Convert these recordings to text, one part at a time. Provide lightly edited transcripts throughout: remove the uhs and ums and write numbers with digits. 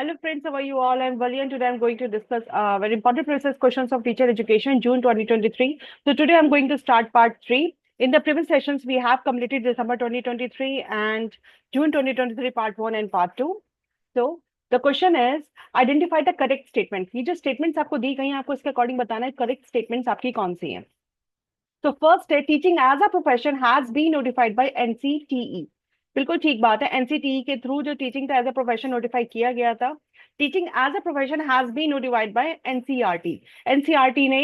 Hello friends, how are you all? I'm Vali and today I'm going to discuss very important process questions of teacher education June 2023. So today I'm going to start part 3. In the previous sessions, we have completed December 2023 and June 2023 part 1 and part 2. So the question is, identify the correct statement. ये जो statements आपको दी गई हैं, आपको इसके according बताना है correct statements आपकी कौन सी हैं. तो फर्स्ट है teaching as a profession has been notified by NCTE. बिल्कुल ठीक बात है. एनसीटीई के थ्रू जो टीचिंग था एज अ प्रोफेशन नोटिफाई किया गया था. Teaching as a profession has been notified by NCERT. NCERT ने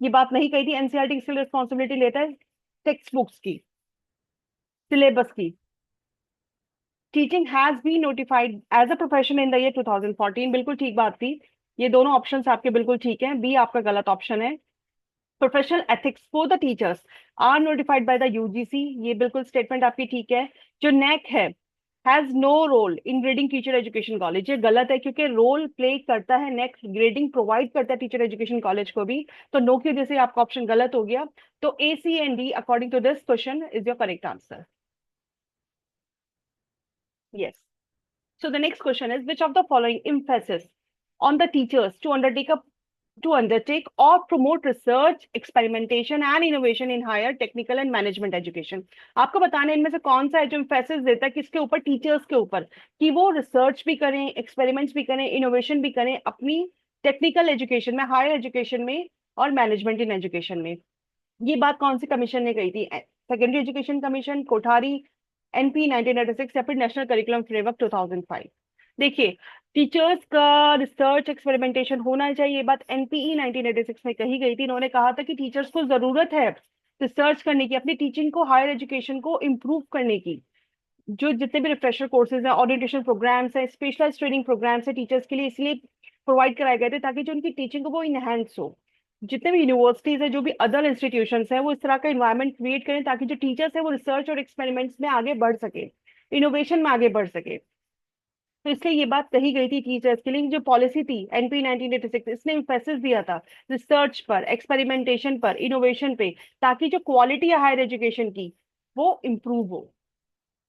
ये बात नहीं कही थी. एनसीईआरटी किसकी रिस्पॉन्सिबिलिटी लेता है? टेक्स्ट बुक्स की, सिलेबस की. Teaching has been notified as a profession in the year 2014. बिल्कुल ठीक बात थी. ये दोनों ऑप्शंस आपके बिल्कुल ठीक हैं. बी आपका गलत ऑप्शन है. Professional ethics for the teachers are notified by the UGC. ये बिल्कुल स्टेटमेंट आपकी ठीक है. जो नेक है, has no role in grading teacher education college, ये गलत है क्योंकि रोल प्ले करता है नेक. ग्रेडिंग प्रोवाइड करता है टीचर एजुकेशन कॉलेज को भी. तो नो की वजह से आपका ऑप्शन गलत हो गया. तो A C and D according to this question is your correct answer. Yes. So the next question is, which of the following emphasis on the teachers to undertake or promote research, experimentation and innovation in higher technical and management education. आपको बताना है इनमें से कौन सा है जो emphasis देता है किसके ऊपर? टीचर्स के ऊपर, कि वो रिसर्च भी करें, एक्सपेरिमेंट्स भी करें, इनोवेशन भी करें अपनी टेक्निकल एजुकेशन में, हायर एजुकेशन में और मैनेजमेंट इन एजुकेशन में. ये बात कौन सी कमीशन ने कही थी? Secondary education commission, Kothari, NP 1996 या फिर नेशनल करिकुलम फ्रेमवर्क 2005. देखिए, टीचर्स का रिसर्च एक्सपेरिमेंटेशन होना चाहिए. बात एनपीई 1986 में कही गई थी. इन्होंने कहा था कि टीचर्स को जरूरत है रिसर्च करने की, अपनी टीचिंग को, हायर एजुकेशन को इम्प्रूव करने की. जो जितने भी रिफ्रेशर कोर्सेज हैं, ओरिएंटेशन प्रोग्राम्स हैं, स्पेशलाइज ट्रेनिंग प्रोग्राम्स हैं टीचर्स के लिए, इसलिए प्रोवाइड कराए गए थे ताकि जो उनकी टीचिंग को वो इनहेंस हो. जितने भी यूनिवर्सिटीज है, जो भी अदर इंस्टीट्यूशंस हैं, वो इस तरह का इन्वायरमेंट क्रिएट करें ताकि जो टीचर्स है वो रिसर्च और एक्सपेरिमेंट्स में आगे बढ़ सके, इनोवेशन में आगे बढ़ सके. तो इसलिए ये बात कही गई थी टीचर्स के लिए. जो पॉलिसी थी एनपी 1986, इसने एम्फेसिस दिया था रिसर्च पर, एक्सपेरिमेंटेशन पर, इनोवेशन पे, ताकि जो क्वालिटी है हायर एजुकेशन की वो इम्प्रूव हो.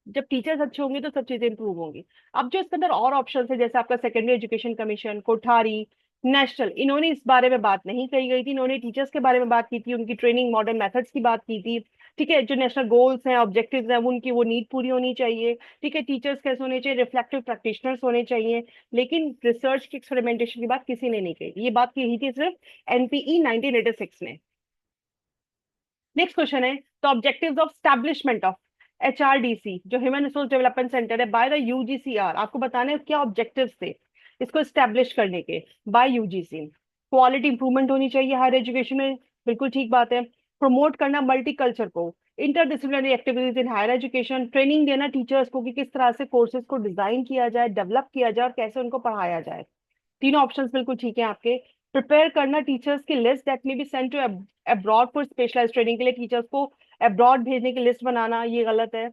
जब टीचर्स अच्छे होंगे तो सब चीजें इंप्रूव होंगी. अब जो इसके अंदर और ऑप्शन है, जैसे आपका secondary education commission, Kothari, national, इन्होंने इस बारे में बात नहीं कही गई थी. इन्होंने टीचर्स के बारे में बात की थी, उनकी ट्रेनिंग, मॉडर्न मेथड्स की बात की थी. ठीक है, जो नेशनल गोल्स हैं, ऑब्जेक्टिव्स हैं, वो उनकी वो नीड पूरी होनी चाहिए. ठीक है, टीचर्स कैसे होने चाहिए? रिफ्लेक्टिव प्रैक्टिशनर्स होने चाहिए. लेकिन रिसर्च की, एक्सपेरिमेंटेशन की बात किसी ने नहीं कही. ये बात कही थी सिर्फ एनपीई 1986 ने. नेक्स्ट क्वेश्चन है, the objectives of establishment of HRDC, जो ह्यूमन रिसोर्स डेवलपमेंट सेंटर है, बाय द यूजीसीआर. आपको बताने हैं क्या ऑब्जेक्टिव्स थे इसको स्टैब्लिश करने के बाय यूजीसी. क्वालिटी इंप्रूवमेंट होनी चाहिए हायर एजुकेशन में. बिल्कुल ठीक बात है. प्रमोट करना मल्टी कल्चर को, interdisciplinary activities in higher education, training देना टीचर्स को कि किस तरह से कोर्सेज को डिजाइन किया जाए, डेवलप किया जाए और कैसे उनको पढ़ाया जाए. तीनों ऑप्शंस बिल्कुल ठीक है आपके. प्रिपेयर करना टीचर्स की list that may be sent to abroad for specialised training, के लिए टीचर्स को अब्रॉड भेजने की लिस्ट बनाना, ये गलत है.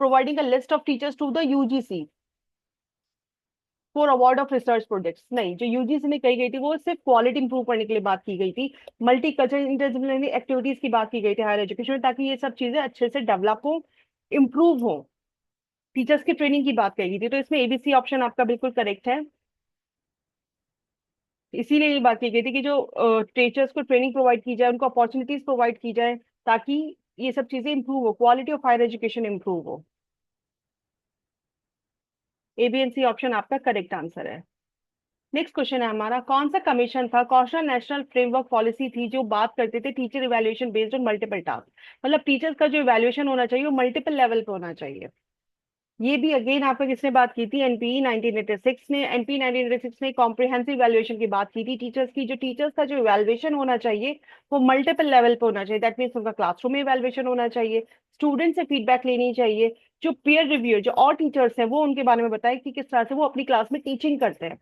Providing a list of teachers to the UGC for award of research projects, नहीं. जो यूजीसी में कही गई थी वो सिर्फ क्वालिटी इंप्रूव करने के लिए बात की गई थी. मल्टी कल्चरल इंटरडिसिप्लिनरी एक्टिविटीज की बात की गई थी हायर एजुकेशन में, ताकि ये सब चीजें अच्छे से डेवलप हो, इम्प्रूव हो. टीचर्स की ट्रेनिंग की बात कही थी. तो इसमें एबीसी ऑप्शन आपका बिल्कुल करेक्ट है. इसीलिए ये बात की गई थी कि जो टीचर्स को ट्रेनिंग प्रोवाइड की जाए, उनको अपॉर्चुनिटीज प्रोवाइड की जाए, ताकि ये सब चीजें इंप्रूव हो, quality of higher education improve हो. A B and C option आपका करेक्ट आंसर है. नेक्स्ट क्वेश्चन है हमारा, कौन सा कमीशन था, कौन सा नेशनल फ्रेमवर्क पॉलिसी थी जो बात करते थे teacher evaluation based on multiple task. मतलब टीचर्स का जो इवैल्यूएशन होना चाहिए वो मल्टीपल लेवल पे होना चाहिए. ये भी अगेन आपका किसने बात की थी? एनपीई 1986 ने. एनपी 1986 ने कॉम्प्रिहेंसिव इवैल्यूएशन की बात की थी टीचर्स की. जो टीचर्स का जो इवैल्यूएशन होना चाहिए वो मल्टीपल लेवल पे होना चाहिए. दैट मीन्स उनका क्लासरूम में इवैल्यूएशन होना चाहिए, स्टूडेंट से फीडबैक लेनी चाहिए, जो पीयर रिव्यू, जो और टीचर्स हैं वो उनके बारे में बताए कि किस तरह से वो अपनी क्लास में टीचिंग करते हैं.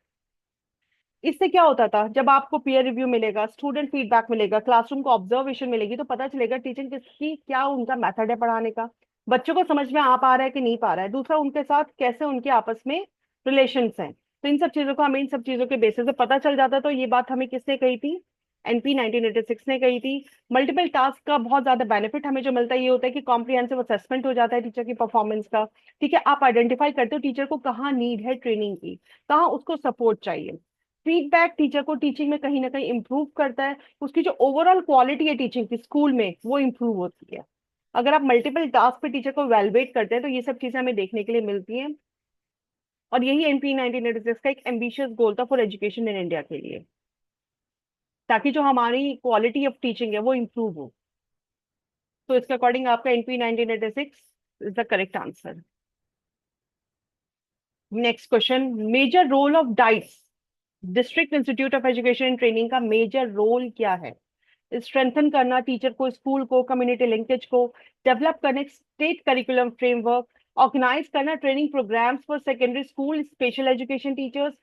इससे क्या होता था, जब आपको पीयर रिव्यू मिलेगा, स्टूडेंट फीडबैक मिलेगा, क्लासरूम को ऑब्जर्वेशन मिलेगी, तो पता चलेगा टीचिंग किसकी, क्या उनका मेथड है पढ़ाने का, बच्चों को समझ में आ पा रहा है कि नहीं पा रहा है, दूसरा उनके साथ कैसे उनके आपस में रिलेशंस हैं. तो इन सब चीजों को हमें इन सब चीजों के बेसिस पे पता चल जाता है. तो ये बात हमें किसने कही थी? एनपी 1986 ने कही थी। मल्टीपल टास्क का बहुत ज्यादा बेनिफिट हमें जो मिलता है ये होता है कि कॉम्प्रिहेंसिव असेसमेंट हो जाता है टीचर की परफॉर्मेंस का। ठीक है, आप आइडेंटिफाई करते हो टीचर को कहाँ नीड है ट्रेनिंग की, कहाँ उसको सपोर्ट चाहिए। फीडबैक टीचर को टीचिंग में कहीं ना कहीं इंप्रूव करता है, उसकी जो ओवरऑल क्वालिटी है टीचिंग की स्कूल में वो इंप्रूव होती है। अगर आप मल्टीपल टास्क पे टीचर को वैल्युएट करते हैं तो ये सब चीजें हमें देखने के लिए मिलती हैं। और यही एनपी 1986 का एक एम्बिशियस गोल था फॉर एजुकेशन इन इंडिया के लिए, ताकि जो हमारी क्वालिटी ऑफ टीचिंग है वो इम्प्रूव हो। तो इसके अकॉर्डिंग आपका NP 1986 is the correct answer. Next question, major role of DIETs, district institute of education and training का मेजर रोल क्या है? स्ट्रेंथन करना टीचर को, स्कूल को, कम्युनिटी लिंकेज को, डेवलप करना स्टेट करिकुलम फ्रेमवर्क, ऑर्गेनाइज करना training programmes for secondary school special education teachers,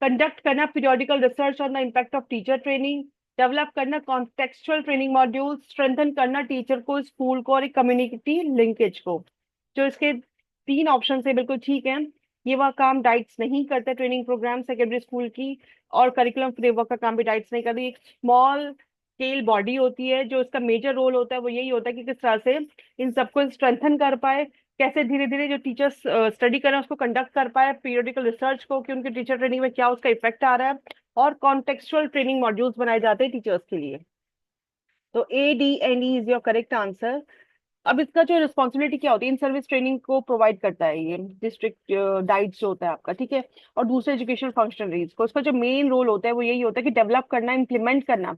conduct करना periodical research on the impact of teacher training, develop करना कॉन्टेक्चुअल ट्रेनिंग मॉड्यूल, स्ट्रेंथन करना teacher को, school को और एक कम्युनिटी लिंकेज को। जो इसके तीन ऑप्शन है बिल्कुल ठीक है। ये वह काम डाइट्स नहीं करते, ट्रेनिंग प्रोग्राम सेकेंडरी स्कूल की और करिकुलम फ्रेमवर्क का काम भी डाइट्स नहीं करती। एक स्मॉल स्केल बॉडी होती है, जो इसका मेजर रोल होता है वो यही होता है कि किस तरह से इन सबको स्ट्रेंथन कर पाए, कैसे धीरे धीरे जो टीचर्स स्टडी कर रहे हैं उसको कंडक्ट कर पाए, पीरियोडिकल रिसर्च को कि उनके टीचर ट्रेनिंग में क्या उसका इफेक्ट आ रहा है, और कॉन्टेक्चुअल ट्रेनिंग मॉड्यूल्स बनाए जाते हैं टीचर्स के लिए। तो ADNE is your correct answer. अब इसका जो रिस्पॉन्सिबिलिटी क्या होती है, इन सर्विस ट्रेनिंग को प्रोवाइड करता है ये डिस्ट्रिक्ट डाइट्स जो होता है आपका, ठीक है। और दूसरे एजुकेशन फंक्शनरीज को, इसका जो मेन रोल होता है वो यही होता है कि डेवलप करना, इंप्लीमेंट करना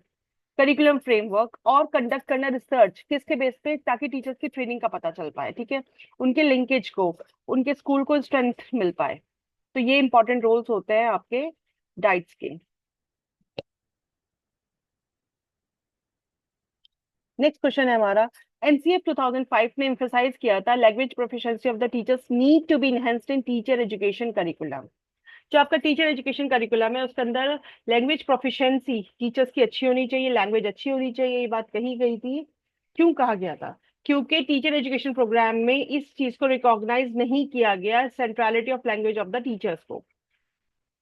करिकुलम फ्रेमवर्क और कंडक्ट करना रिसर्च किसके बेस पे, ताकि टीचर्स की ट्रेनिंग का पता चल पाए, ठीक है, उनके लिंकेज को, उनके स्कूल को स्ट्रेंथ मिल पाए। तो ये इंपॉर्टेंट रोल्स होते हैं आपके डाइट्स के। नेक्स्ट क्वेश्चन है हमारा, एनसीएफ 2005 ने एम्फेसाइज किया था language proficiency of the teachers need to be enhanced in teacher education curriculum. जो आपका टीचर एजुकेशन करिकुलम है उसके अंदर लैंग्वेज प्रोफिशिएंसी टीचर्स की अच्छी होनी चाहिए, लैंग्वेज अच्छी होनी चाहिए, ये बात कही गई थी। क्यों कहा गया था? क्योंकि टीचर एजुकेशन प्रोग्राम में इस चीज को रिकॉग्नाइज नहीं किया गया, centrality of language of the teachers को।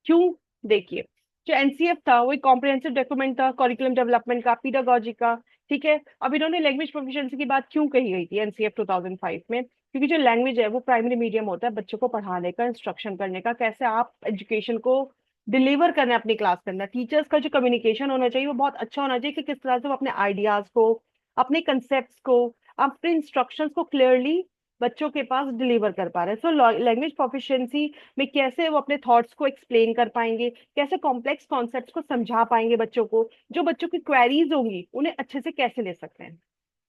क्यों? देखिए, जो एनसीएफ था वो एक कॉम्प्रिहेंसिव डॉक्यूमेंट था करिकुलम डेवलपमेंट का, पीडागोजी का, ठीक है। अब इन्होंने लैंग्वेज प्रोफिशिएंसी की बात क्यों कही गई थी एनसीएफ 2005 में? क्योंकि जो लैंग्वेज है वो प्राइमरी मीडियम होता है बच्चों को पढ़ाने का, इंस्ट्रक्शन करने का, कैसे आप एजुकेशन को डिलीवर करना है अपनी क्लास के अंदर। टीचर्स का जो कम्युनिकेशन होना चाहिए वो बहुत अच्छा होना चाहिए कि किस तरह से वो अपने आइडियाज को, अपने कंसेप्ट को, अपने इंस्ट्रक्शंस को क्लियरली बच्चों के पास डिलीवर कर पा रहे हैं। सो लैंग्वेज प्रोफिशिएंसी में कैसे वो अपने थॉट्स को एक्सप्लेन कर पाएंगे, कैसे कॉम्प्लेक्स कॉन्सेप्ट्स को समझा पाएंगे बच्चों को, जो बच्चों की क्वेरीज होंगी उन्हें अच्छे से कैसे ले सकते हैं।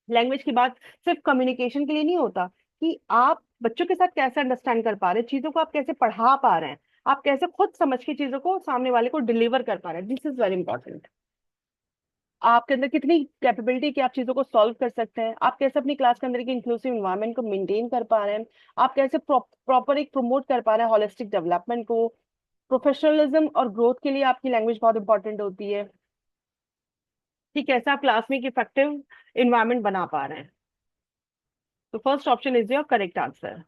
लैंग्वेज की बात सिर्फ कम्युनिकेशन के लिए नहीं होता कि आप बच्चों के साथ कैसे अंडरस्टैंड कर पा रहे हैं चीजों को, आप कैसे पढ़ा पा रहे हैं, आप कैसे खुद समझ के चीजों को सामने वाले को डिलीवर कर पा रहे हैं। This is very important. आपके अंदर कितनी कैपेबिलिटी कि आप चीजों को सॉल्व कर सकते हैं, आप कैसे अपनी क्लास के अंदर की इंक्लूसिव इन्वायरमेंट को मेंटेन कर पा रहे हैं, आप कैसे प्रॉपर एक प्रमोट कर पा रहे हैं होलिस्टिक डेवलपमेंट को। प्रोफेशनलिज्म और ग्रोथ के लिए आपकी लैंग्वेज बहुत इंपॉर्टेंट होती है कि कैसे आप क्लास में एक इफेक्टिव इन्वायरमेंट बना पा रहे हैं। तो first option is your correct answer.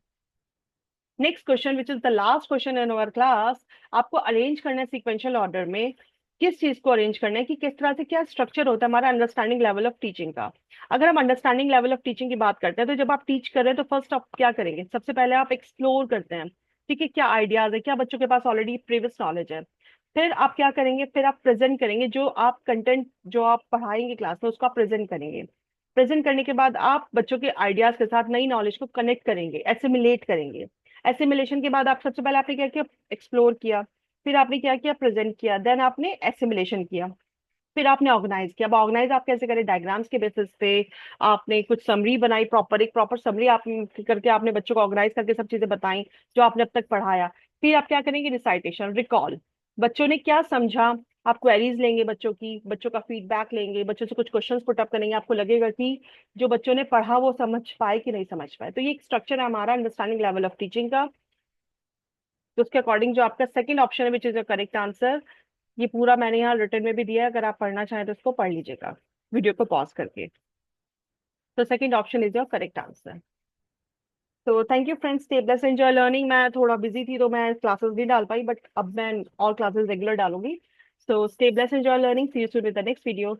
Next question which is the last question in our class, आपको अरेंज करना है सीक्वेंशियल ऑर्डर में। किस चीज को अरेंज करना है कि किस तरह से क्या स्ट्रक्चर होता है हमारा अंडरस्टैंडिंग लेवल ऑफ टीचिंग का। अगर हम अंडरस्टैंडिंग लेवल ऑफ टीचिंग की बात करते हैं तो जब आप टीच कर रहे हैं तो फर्स्ट आप क्या करेंगे, सबसे पहले आप एक्सप्लोर करते हैं, ठीक है, क्या आइडियाज है, क्या बच्चों के पास ऑलरेडी प्रीवियस नॉलेज है। फिर आप क्या करेंगे, फिर आप प्रेजेंट करेंगे, जो आप कंटेंट जो आप पढ़ाएंगे क्लास में उसको आप प्रेजेंट करेंगे। प्रेजेंट करने के बाद आप बच्चों के आइडियाज के साथ नई नॉलेज को कनेक्ट करेंगे, एसिमिलेट करेंगे। एसिमिलेशन के बाद आप सबसे पहले आपने क्या किया, एक्सप्लोर किया, फिर आपने क्या किया, प्रेजेंट किया, देन आपने एसिमिलेशन किया, फिर आपने ऑर्गेनाइज किया। अब ऑर्गेनाइज आप कैसे करें, डायग्राम्स के बेसिस पे आपने कुछ समरी बनाई, प्रॉपर एक प्रॉपर समरी आप करके आपने बच्चों को ऑर्गेनाइज करके सब चीजें बताई जो आपने अब तक पढ़ाया। फिर आप क्या करेंगे, रिसाइटेशन, रिकॉल, बच्चों ने क्या समझा, आप क्वेरीज लेंगे बच्चों की, बच्चों का फीडबैक लेंगे, बच्चों से कुछ क्वेश्चंस पुट अप करेंगे, आपको लगेगा कि जो बच्चों ने पढ़ा वो समझ पाए कि नहीं समझ पाए। तो ये एक स्ट्रक्चर है हमारा अंडरस्टैंडिंग लेवल ऑफ टीचिंग का। तो उसके अकॉर्डिंग जो आपका सेकंड ऑप्शन है which is the correct answer, ये पूरा मैंने यहाँ रिटर्न में भी दिया है, अगर आप पढ़ना चाहें तो इसको पढ़ लीजिएगा वीडियो को पॉज करके। तो second option is your correct answer. तो thank you friends, stay blessed, enjoy learning. मैं थोड़ा बिजी थी तो मैं क्लासेस नहीं डाल पाई, बट अब मैं और क्लासेस रेगुलर डालूंगी। So stay blessed, enjoy learning. See you soon with the next video.